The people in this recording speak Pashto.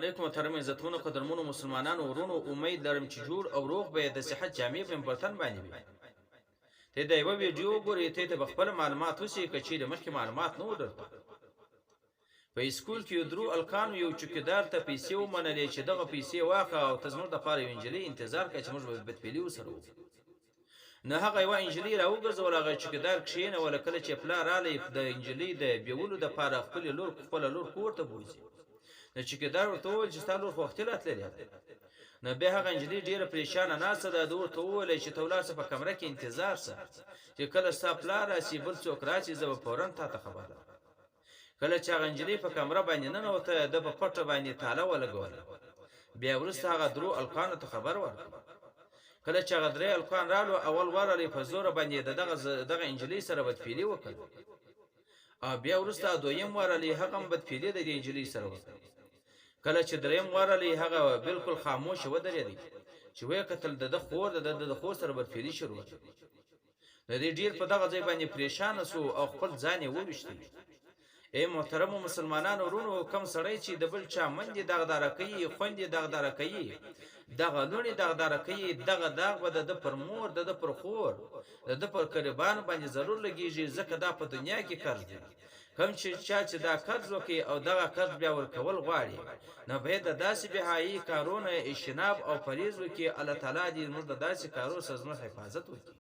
علیکم محترم عزتمنو قدرمنو مسلمانانو ورونو امید لرم چې جوړ او روغ به د صحت جامع په برتن باندې وي ته دا یو ویډیو ګورې ته په خپل معلومات وسی کچې د مخکې معلومات نه ودرته په اسکول کې درو الکان یو چوکیدار ته پیسې ومنلې چې دغه پیسې واخه او تزمر د پاره انجلي انتظار کوي چې موږ به بدپلی وسرو نه هغه یو انجلي راوګرځول هغه چوکیدار کښینه ولا کله چې پلا رالی د انجلي د بیولو د پاره خپل لور کوړه بوزي د چوکیدار ورته وویل چې ستا لور خو وختي راتللی نو بیا هغه نجلۍ ډېره پریشانه ناسته ده ده ورته وویل چې ته ولاړ شه په کمره کې انتظار شه چې کله ستا پلار راسي بل څوک راسي زه به فورا تا ته خبر درکړم کله چې هغه نجلۍ په کمره باندې ننوته ده په پټه باندې تاله ولګوله بیا وروسته هغه درو الکانو ته خبر ورکړ کله چې هغه درې الکان رالو اول ورغلې په زوره باندې دغه نجلۍ سره بدفعلي وکړه او بیا وروسته دویم ورغلې هغه هم بدفعلي د دې نجلۍ سره وکړه کله چې دریم ورغلی هغه بالکل خاموش ودرېدی چې وې کتل د خور د خور سره بدفعلي شروع د دې ډیر په دغه ځای باندې پریشان سو او خپل ځان یې وویشتی ای محترم مسلمانانو ورونو کم سړی چې د بل چا مندې دغداره کوي خوندې دغداره کوي دغه لوڼې دغداره کوي دغه داغ به د پر مور د پر خور د پر قربان باندې ضرور لګیږي ځکه دا په دنیا کې قرض دی کوم چې چا چې دا قرض وکي او دغه قرض بیا ورکول غواړي نو باید د داسې بهایي کارونه اجتناب او پرهیز وکي الله تعالی دې موږ د داسې کارو څخه حفاظت وکړي